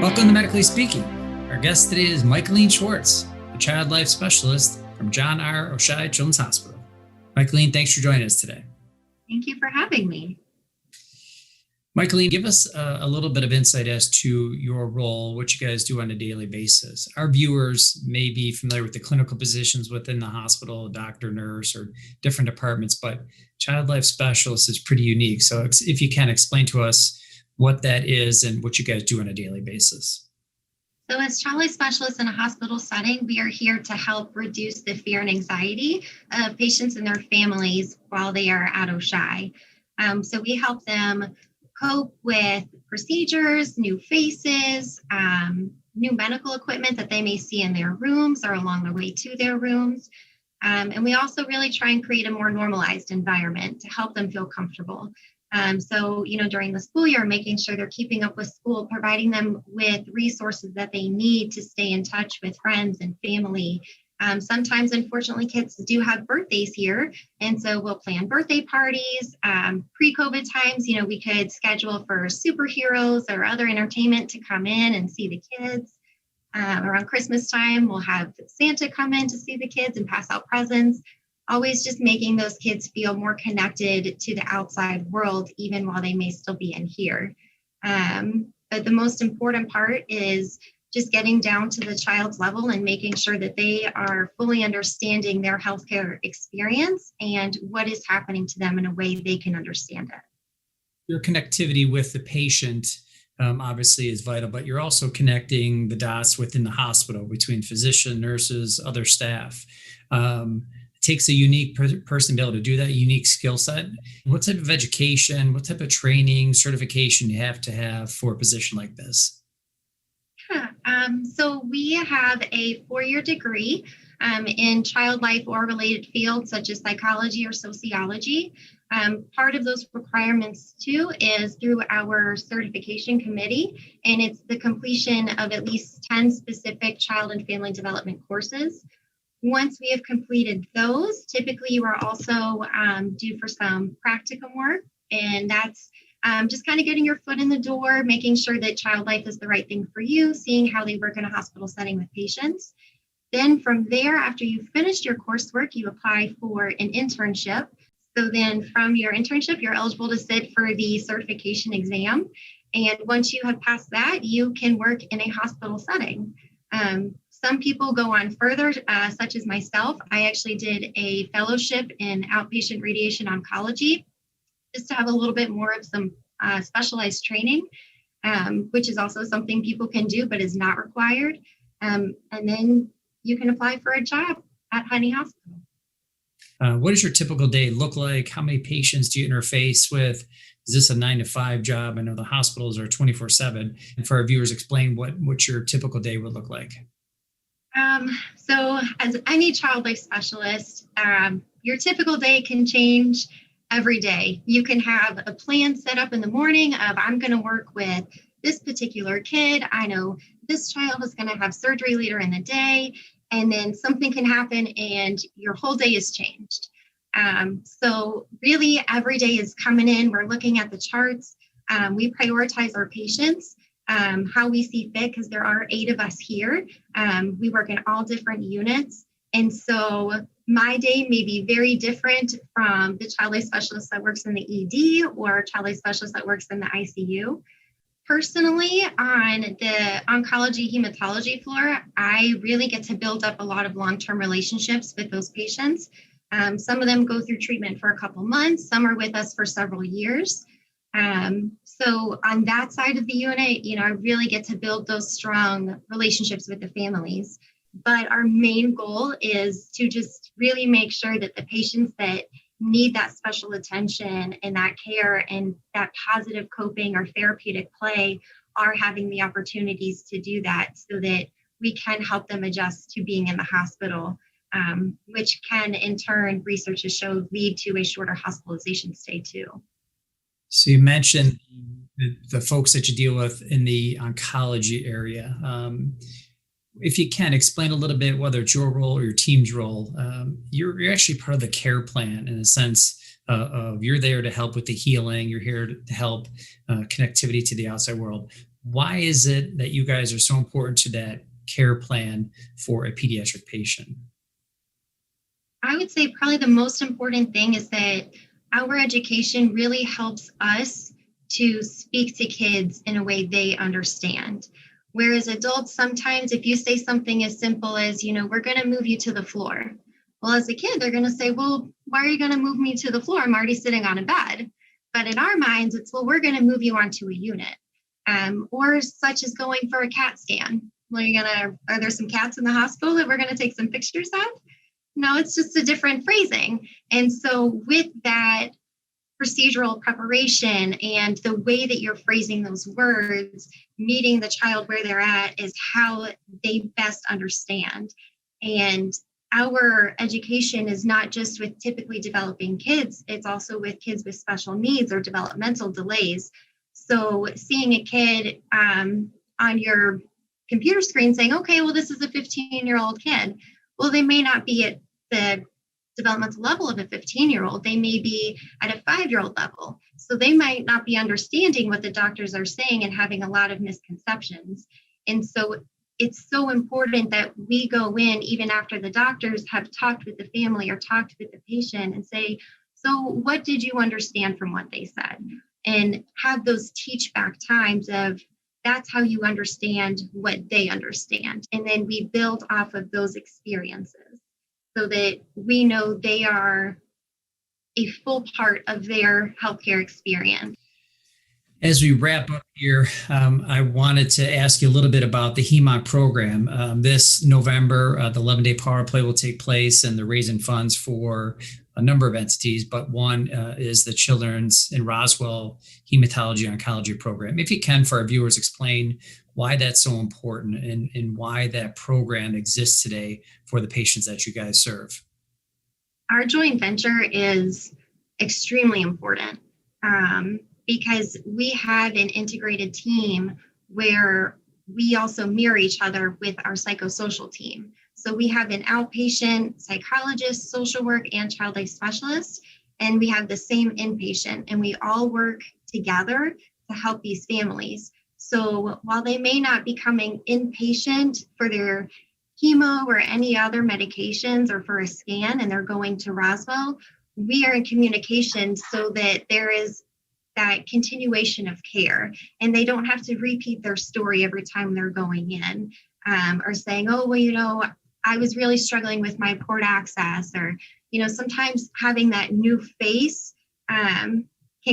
Welcome to Medically Speaking. Our guest today is Micalene Schwartz, a child life specialist from John R. Oshai Children's Hospital. Micalene, thanks for joining us today. Thank you for having me. Micalene, give us a little bit of insight as to your role, what you guys do on a daily basis. Our viewers may be familiar with the clinical positions within the hospital, doctor, nurse, or different departments, but child life specialist is pretty unique. So if you can explain to us what that is and what you guys do on a daily basis. So as child life specialists in a hospital setting, we are here to help reduce the fear and anxiety of patients and their families while they are at Oshai. So we help them cope with procedures, new faces, new medical equipment that they may see in their rooms or along the way to their rooms. And we also really try and create a more normalized environment to help them feel comfortable. So, during the school year, making sure they're keeping up with school, providing them with resources that they need to stay in touch with friends and family. Sometimes, unfortunately, kids do have birthdays here. And so we'll plan birthday parties. Pre-COVID times, we could schedule for superheroes or other entertainment to come in and see the kids. Around Christmas time, we'll have Santa come in to see the kids and pass out presents. Always just making those kids feel more connected to the outside world, even while they may still be in here. But the most important part is just getting down to the child's level and making sure that they are fully understanding their healthcare experience and what is happening to them in a way they can understand it. Your connectivity with the patient obviously is vital, but you're also connecting the dots within the hospital between physician, nurses, other staff. It takes a unique person to be able to do that, unique skill set. What type of education, what type of training, certification you have to have for a position like this? So we have a 4-year degree in child life or related fields such as psychology or sociology. Part of those requirements too is through our certification committee, and it's the completion of at least 10 specific child and family development courses. Once we have completed those, typically you are also due for some practicum work, and that's just kind of getting your foot in the door, making sure that child life is the right thing for you, seeing how they work in a hospital setting with patients. Then from there, after you've finished your coursework, you apply for an internship. So then from your internship, you're eligible to sit for the certification exam. And once you have passed that, you can work in a hospital setting. Some people go on further, such as myself. I actually did a fellowship in outpatient radiation oncology, just to have a little bit more of some specialized training, which is also something people can do, but is not required. And then you can apply for a job at Honey Hospital. What does your typical day look like? How many patients do you interface with? Is this a 9-to-5 job? I know the hospitals are 24/7. And for our viewers, explain what your typical day would look like. So as any child life specialist, your typical day can change every day. You can have a plan set up in the morning of I'm going to work with this particular kid. I know this child is going to have surgery later in the day, and then something can happen and your whole day is changed. So really every day is coming in. We're looking at the charts. We prioritize our patients. How we see fit, because there are 8 of us here. We work in all different units. And so my day may be very different from the child life specialist that works in the ED or child life specialist that works in the ICU. Personally, on the oncology hematology floor, I really get to build up a lot of long-term relationships with those patients. Some of them go through treatment for a couple months. Some are with us for several years. So on that side of the unit, I really get to build those strong relationships with the families. But our main goal is to just really make sure that the patients that need that special attention and that care and that positive coping or therapeutic play are having the opportunities to do that, so that we can help them adjust to being in the hospital, which can in turn, research has shown, lead to a shorter hospitalization stay too. So you mentioned the folks that you deal with in the oncology area. If you can explain a little bit, whether it's your role or your team's role, you're actually part of the care plan in a sense of you're there to help with the healing. You're here to help connectivity to the outside world. Why is it that you guys are so important to that care plan for a pediatric patient? I would say probably the most important thing is that our education really helps us to speak to kids in a way they understand. Whereas adults, sometimes if you say something as simple as, we're going to move you to the floor. Well, as a kid, they're going to say, well, why are you going to move me to the floor? I'm already sitting on a bed. But in our minds, it's, well, we're going to move you onto a unit. Or such as going for a CAT scan. Well, are there some cats in the hospital that we're going to take some pictures of? No, it's just a different phrasing. And so with that procedural preparation and the way that you're phrasing those words, meeting the child where they're at is how they best understand. And our education is not just with typically developing kids, it's also with kids with special needs or developmental delays. So seeing a kid on your computer screen saying, okay, well, this is a 15-year-old kid. Well, they may not be at the developmental level of a 15-year-old. They may be at a 5-year-old level. So they might not be understanding what the doctors are saying and having a lot of misconceptions. And so it's so important that we go in even after the doctors have talked with the family or talked with the patient and say, so what did you understand from what they said? And have those teach back times of that's how you understand what they understand. And then we build off of those experiences so that we know they are a full part of their healthcare experience. As we wrap up here, I wanted to ask you a little bit about the Hema program. This November, the 11-day power play will take place, and they're raising funds for a number of entities, but one is the Children's in Roswell Hematology Oncology Program. If you can, for our viewers, explain why that's so important and why that program exists today for the patients that you guys serve. Our joint venture is extremely important. Because we have an integrated team where we also mirror each other with our psychosocial team. So we have an outpatient psychologist, social work, and child life specialist, and we have the same inpatient, and we all work together to help these families. So while they may not be coming inpatient for their chemo or any other medications or for a scan, and they're going to Roswell, we are in communication so that there is that continuation of care, and they don't have to repeat their story every time they're going in, or saying, oh, well, I was really struggling with my port access, or, sometimes having that new face can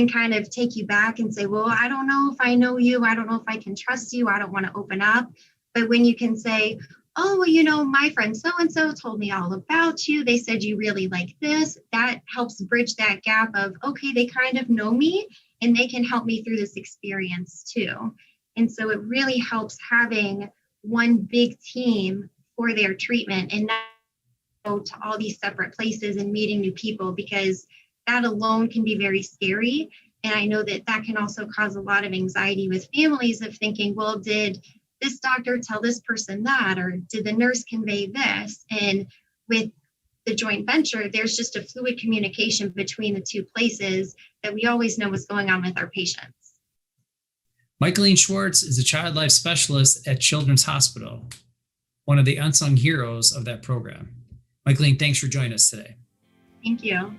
kind of take you back and say, well, I don't know if I know you. I don't know if I can trust you. I don't want to open up. But when you can say, oh, well, my friend so-and-so told me all about you. They said you really like this. That helps bridge that gap of, okay, they kind of know me and they can help me through this experience too. And so it really helps having one big team for their treatment and not go to all these separate places and meeting new people, because that alone can be very scary. And I know that can also cause a lot of anxiety with families of thinking, well, did this doctor tell this person that, or did the nurse convey this? And with the joint venture, there's just a fluid communication between the two places that we always know what's going on with our patients. Micalene Schwartz is a child life specialist at Children's Hospital, one of the unsung heroes of that program. Micalene, thanks for joining us today. Thank you.